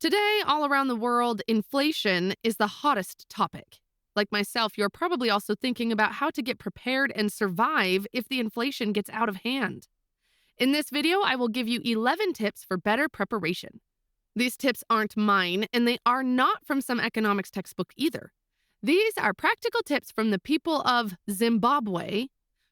Today, all around the world, inflation is the hottest topic. Like myself, you're probably also thinking about how to get prepared and survive if the inflation gets out of hand. In this video, I will give you 11 tips for better preparation. These tips aren't mine, and they are not from some economics textbook either. These are practical tips from the people of Zimbabwe,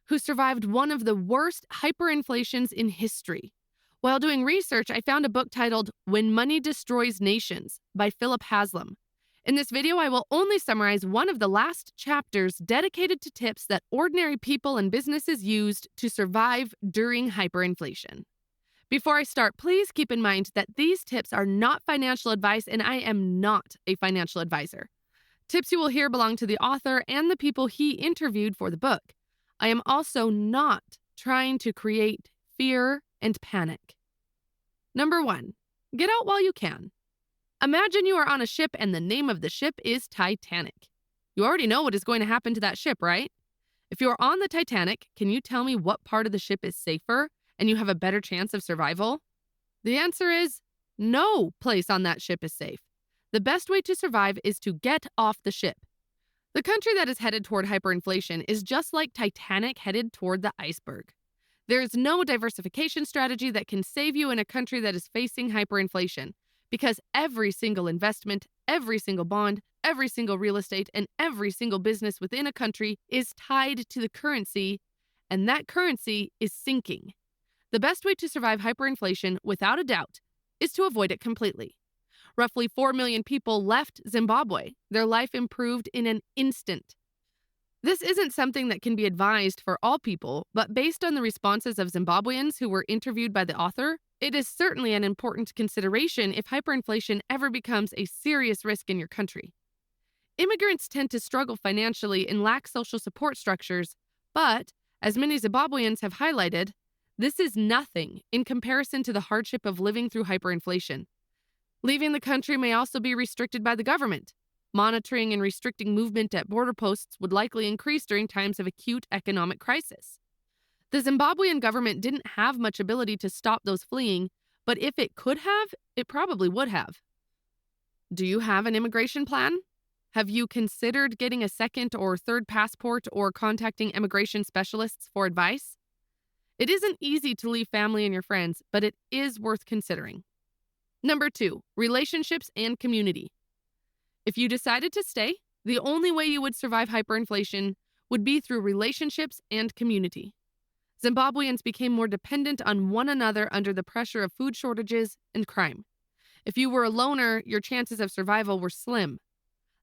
who survived one of the worst hyperinflations in history. While doing research, I found a book titled When Money Destroys Nations by Philip Haslam. In this video, I will only summarize one of the last chapters dedicated to tips that ordinary people and businesses used to survive during hyperinflation. Before I start, please keep in mind that these tips are not financial advice and I am not a financial advisor. Tips you will hear belong to the author and the people he interviewed for the book. I am also not trying to create fear and panic. Number 1, get out while you can. Imagine you are on a ship and the name of the ship is Titanic. You already know what is going to happen to that ship, right? If you are on the Titanic, can you tell me what part of the ship is safer and you have a better chance of survival? The answer is no place on that ship is safe. The best way to survive is to get off the ship. The country that is headed toward hyperinflation is just like Titanic headed toward the iceberg. There is no diversification strategy that can save you in a country that is facing hyperinflation because every single investment, every single bond, every single real estate, and every single business within a country is tied to the currency, and that currency is sinking. The best way to survive hyperinflation, without a doubt, is to avoid it completely. Roughly 4 million people left Zimbabwe. Their life improved in an instant. This isn't something that can be advised for all people, but based on the responses of Zimbabweans who were interviewed by the author, it is certainly an important consideration if hyperinflation ever becomes a serious risk in your country. Immigrants tend to struggle financially and lack social support structures, but, as many Zimbabweans have highlighted, this is nothing in comparison to the hardship of living through hyperinflation. Leaving the country may also be restricted by the government. Monitoring and restricting movement at border posts would likely increase during times of acute economic crisis. The Zimbabwean government didn't have much ability to stop those fleeing, but if it could have, it probably would have. Do you have an immigration plan? Have you considered getting a second or third passport or contacting immigration specialists for advice? It isn't easy to leave family and your friends, but it is worth considering. Number 2, relationships and community. If you decided to stay, the only way you would survive hyperinflation would be through relationships and community. Zimbabweans became more dependent on one another under the pressure of food shortages and crime. If you were a loner, your chances of survival were slim.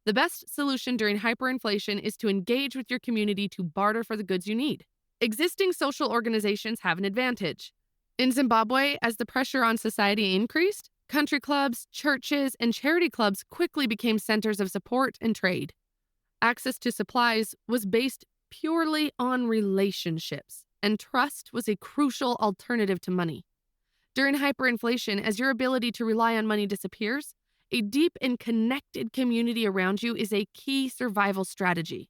The best solution during hyperinflation is to engage with your community to barter for the goods you need. Existing social organizations have an advantage. In Zimbabwe, as the pressure on society increased, country clubs, churches, and charity clubs quickly became centers of support and trade. Access to supplies was based purely on relationships, and trust was a crucial alternative to money. During hyperinflation, as your ability to rely on money disappears, a deep and connected community around you is a key survival strategy.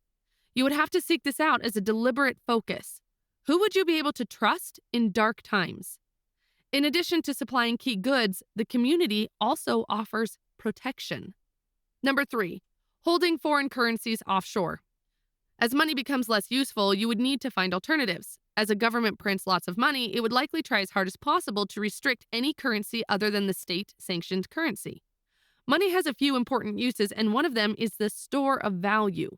You would have to seek this out as a deliberate focus. Who would you be able to trust in dark times? In addition to supplying key goods, the community also offers protection. Number 3, holding foreign currencies offshore. As money becomes less useful, you would need to find alternatives. As a government prints lots of money, it would likely try as hard as possible to restrict any currency other than the state-sanctioned currency. Money has a few important uses, and one of them is the store of value.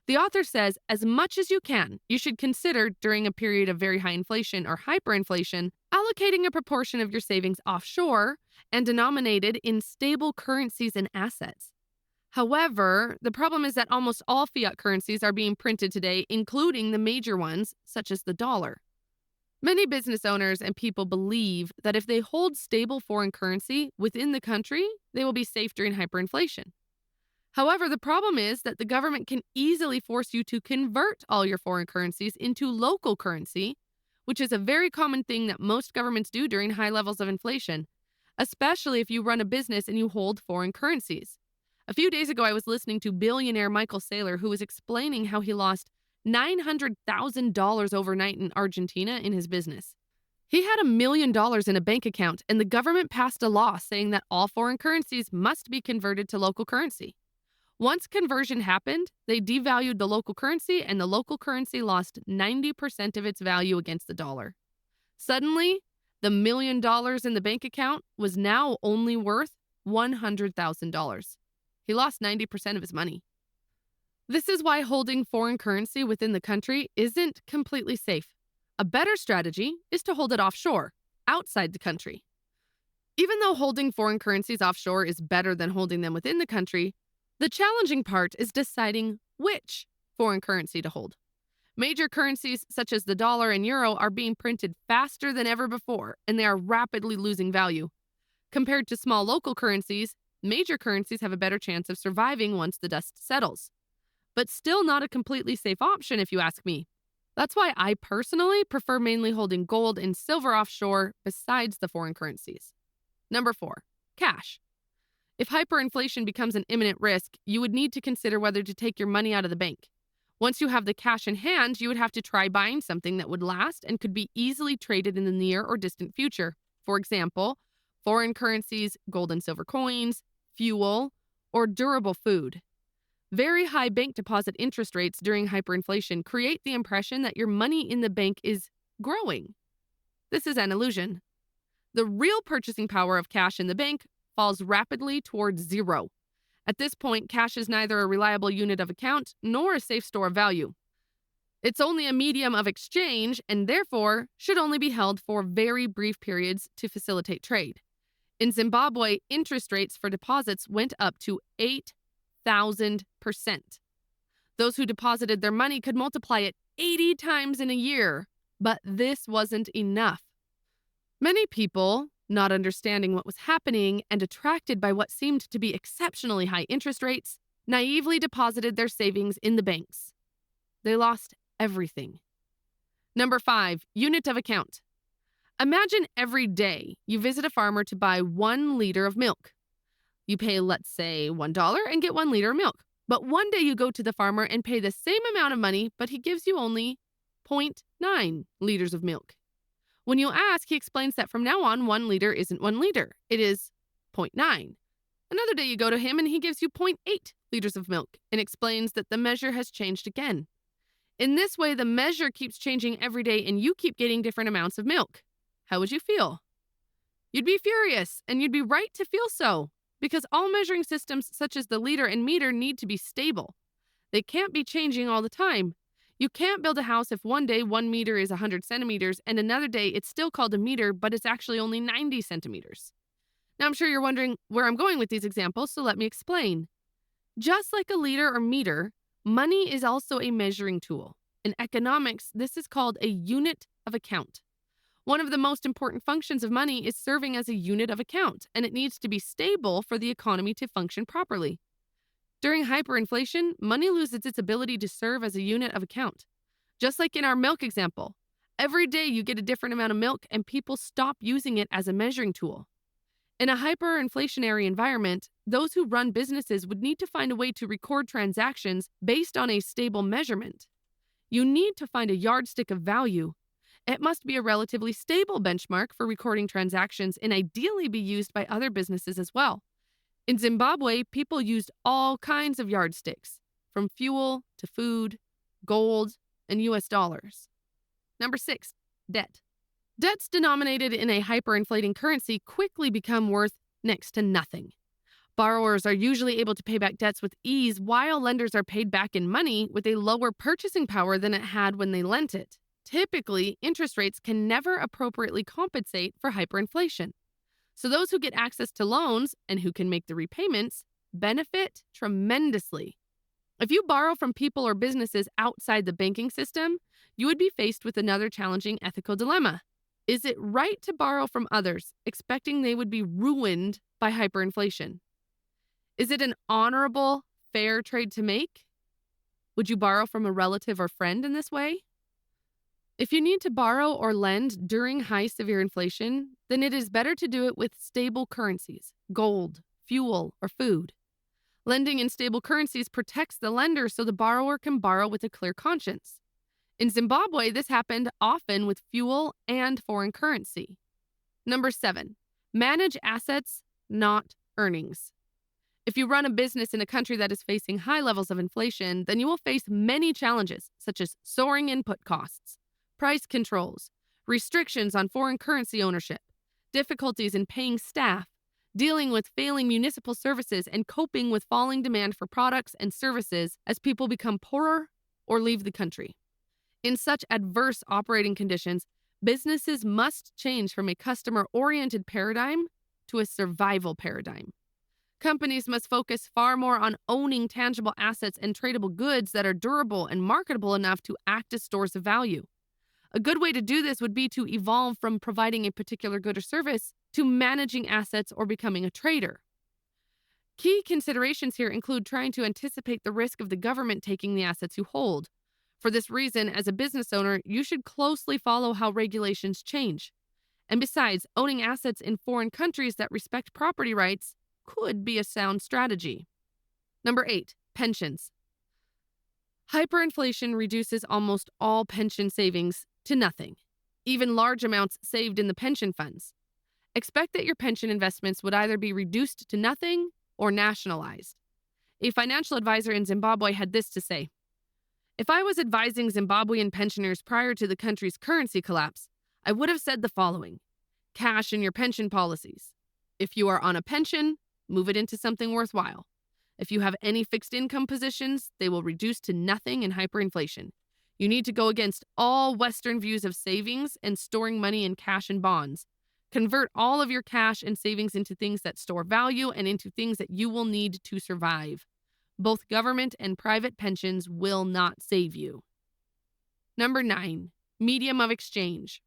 The author says, as much as you can, you should consider, during a period of very high inflation or hyperinflation, allocating a proportion of your savings offshore and denominated in stable currencies and assets. However, the problem is that almost all fiat currencies are being printed today, including the major ones, such as the dollar. Many business owners and people believe that if they hold stable foreign currency within the country, they will be safe during hyperinflation. However, the problem is that the government can easily force you to convert all your foreign currencies into local currency, which is a very common thing that most governments do during high levels of inflation, especially if you run a business and you hold foreign currencies. A few days ago, I was listening to billionaire Michael Saylor, who was explaining how he lost $900,000 overnight in Argentina in his business. He had $1 million in a bank account, and the government passed a law saying that all foreign currencies must be converted to local currency. Once conversion happened, they devalued the local currency, and the local currency lost 90% of its value against the dollar. Suddenly, the $1 million in the bank account was now only worth $100,000. He lost 90% of his money. This is why holding foreign currency within the country isn't completely safe. A better strategy is to hold it offshore, outside the country. Even though holding foreign currencies offshore is better than holding them within the country, the challenging part is deciding which foreign currency to hold. Major currencies such as the dollar and euro are being printed faster than ever before, and they are rapidly losing value. Compared to small local currencies, major currencies have a better chance of surviving once the dust settles. But still not a completely safe option if you ask me. That's why I personally prefer mainly holding gold and silver offshore besides the foreign currencies. Number 4, cash. If hyperinflation becomes an imminent risk, you would need to consider whether to take your money out of the bank. Once you have the cash in hand, you would have to try buying something that would last and could be easily traded in the near or distant future. For example, foreign currencies, gold and silver coins, fuel, or durable food. Very high bank deposit interest rates during hyperinflation create the impression that your money in the bank is growing. This is an illusion. The real purchasing power of cash in the bank falls rapidly towards zero. At this point, cash is neither a reliable unit of account nor a safe store of value. It's only a medium of exchange and therefore should only be held for very brief periods to facilitate trade. In Zimbabwe, interest rates for deposits went up to 8,000%. Those who deposited their money could multiply it 80 times in a year, but this wasn't enough. Many people, not understanding what was happening and attracted by what seemed to be exceptionally high interest rates, naively deposited their savings in the banks. They lost everything. Number 5, unit of account. Imagine every day you visit a farmer to buy 1 liter of milk. You pay, let's say, $1 and get 1 liter of milk. But one day you go to the farmer and pay the same amount of money, but he gives you only 0.9 liters of milk. When you ask, he explains that from now on, 1 liter isn't 1 liter. It is 0.9. Another day you go to him and he gives you 0.8 liters of milk and explains that the measure has changed again. In this way, the measure keeps changing every day and you keep getting different amounts of milk. How would you feel? You'd be furious, and you'd be right to feel so, because all measuring systems such as the liter and meter need to be stable. They can't be changing all the time. You can't build a house if one day 1 meter is 100 centimeters and another day it's still called a meter, but it's actually only 90 centimeters. Now, I'm sure you're wondering where I'm going with these examples, so let me explain. Just like a liter or meter, money is also a measuring tool. In economics, this is called a unit of account. One of the most important functions of money is serving as a unit of account, and it needs to be stable for the economy to function properly. During hyperinflation, money loses its ability to serve as a unit of account. Just like in our milk example, every day you get a different amount of milk and people stop using it as a measuring tool. In a hyperinflationary environment, those who run businesses would need to find a way to record transactions based on a stable measurement. You need to find a yardstick of value. It must be a relatively stable benchmark for recording transactions and ideally be used by other businesses as well. In Zimbabwe, people used all kinds of yardsticks, from fuel to food, gold, and US dollars. Number 6, debt. Debts denominated in a hyperinflating currency quickly become worth next to nothing. Borrowers are usually able to pay back debts with ease, while lenders are paid back in money with a lower purchasing power than it had when they lent it. Typically, interest rates can never appropriately compensate for hyperinflation. So those who get access to loans and who can make the repayments benefit tremendously. If you borrow from people or businesses outside the banking system, you would be faced with another challenging ethical dilemma. Is it right to borrow from others, expecting they would be ruined by hyperinflation? Is it an honorable, fair trade to make? Would you borrow from a relative or friend in this way? If you need to borrow or lend during high severe inflation, then it is better to do it with stable currencies, gold, fuel, or food. Lending in stable currencies protects the lender so the borrower can borrow with a clear conscience. In Zimbabwe, this happened often with fuel and foreign currency. Number 7, manage assets, not earnings. If you run a business in a country that is facing high levels of inflation, then you will face many challenges, such as soaring input costs, price controls, restrictions on foreign currency ownership, difficulties in paying staff, dealing with failing municipal services, and coping with falling demand for products and services as people become poorer or leave the country. In such adverse operating conditions, businesses must change from a customer oriented paradigm to a survival paradigm. Companies must focus far more on owning tangible assets and tradable goods that are durable and marketable enough to act as stores of value. A good way to do this would be to evolve from providing a particular good or service to managing assets or becoming a trader. Key considerations here include trying to anticipate the risk of the government taking the assets you hold. For this reason, as a business owner, you should closely follow how regulations change. And besides, owning assets in foreign countries that respect property rights could be a sound strategy. Number 8, pensions. Hyperinflation reduces almost all pension savings to nothing, even large amounts saved in the pension funds. Expect that your pension investments would either be reduced to nothing or nationalized. A financial advisor in Zimbabwe had this to say: "If I was advising Zimbabwean pensioners prior to the country's currency collapse, I would have said the following: cash in your pension policies. If you are on a pension, move it into something worthwhile. If you have any fixed income positions, they will reduce to nothing in hyperinflation. You need to go against all Western views of savings and storing money in cash and bonds. Convert all of your cash and savings into things that store value and into things that you will need to survive. Both government and private pensions will not save you." Number 9, medium of exchange.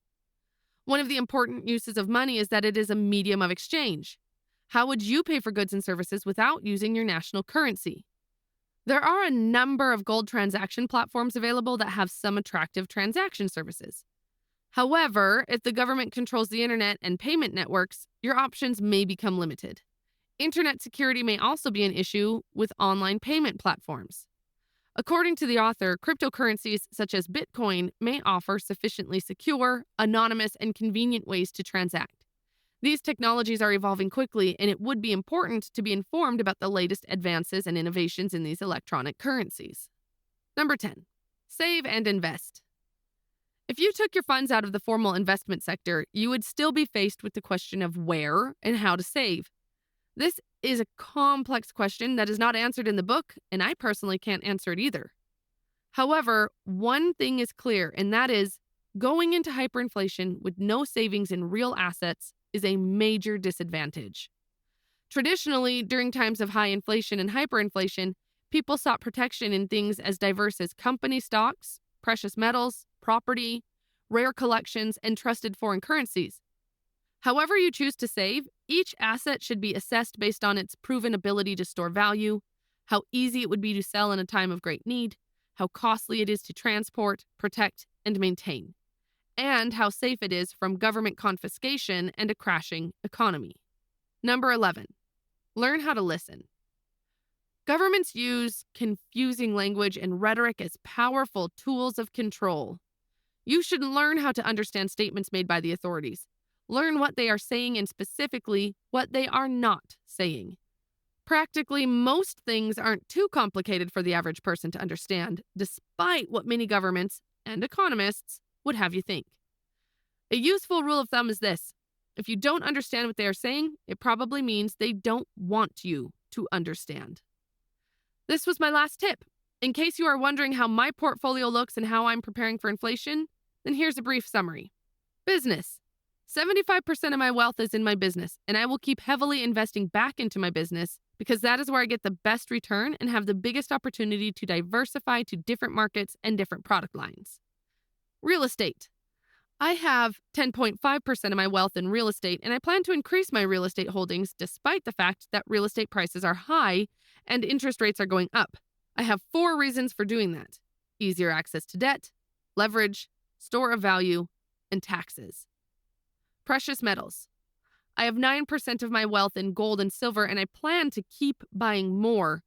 One of the important uses of money is that it is a medium of exchange. How would you pay for goods and services without using your national currency? There are a number of gold transaction platforms available that have some attractive transaction services. However, if the government controls the internet and payment networks, your options may become limited. Internet security may also be an issue with online payment platforms. According to the author, cryptocurrencies such as Bitcoin may offer sufficiently secure, anonymous, and convenient ways to transact. These technologies are evolving quickly, and it would be important to be informed about the latest advances and innovations in these electronic currencies. Number 10, save and invest. If you took your funds out of the formal investment sector, you would still be faced with the question of where and how to save. This is a complex question that is not answered in the book, and I personally can't answer it either. However, one thing is clear, and that is going into hyperinflation with no savings in real assets is a major disadvantage. Traditionally, during times of high inflation and hyperinflation, people sought protection in things as diverse as company stocks, precious metals, property, rare collections, and trusted foreign currencies. However you choose to save, each asset should be assessed based on its proven ability to store value, how easy it would be to sell in a time of great need, how costly it is to transport, protect, and maintain, and how safe it is from government confiscation and a crashing economy. Number 11, learn how to listen. Governments use confusing language and rhetoric as powerful tools of control. You should learn how to understand statements made by the authorities. Learn what they are saying and specifically what they are not saying. Practically most things aren't too complicated for the average person to understand, despite what many governments and economists would have you think. A useful rule of thumb is this: if you don't understand what they are saying, it probably means they don't want you to understand. This was my last tip. In case you are wondering how my portfolio looks and how I'm preparing for inflation, then here's a brief summary. Business. 75% of my wealth is in my business, and I will keep heavily investing back into my business because that is where I get the best return and have the biggest opportunity to diversify to different markets and different product lines. Real estate. I have 10.5% of my wealth in real estate, and I plan to increase my real estate holdings despite the fact that real estate prices are high and interest rates are going up. I have 4 reasons for doing that: easier access to debt, leverage, store of value, and taxes. Precious metals. I have 9% of my wealth in gold and silver, and I plan to keep buying more.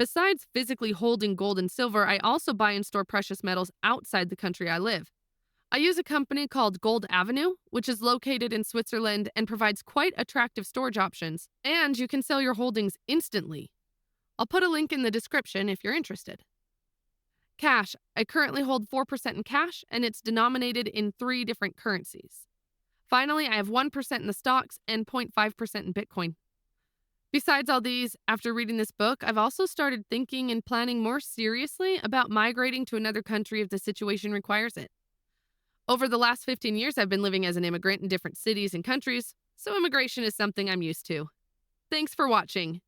Besides physically holding gold and silver, I also buy and store precious metals outside the country I live. I use a company called Gold Avenue, which is located in Switzerland and provides quite attractive storage options, and you can sell your holdings instantly. I'll put a link in the description if you're interested. Cash. I currently hold 4% in cash, and it's denominated in three different currencies. Finally, I have 1% in the stocks and 0.5% in Bitcoin. Besides all these, after reading this book, I've also started thinking and planning more seriously about migrating to another country if the situation requires it. Over the last 15 years, I've been living as an immigrant in different cities and countries, so immigration is something I'm used to. Thanks for watching.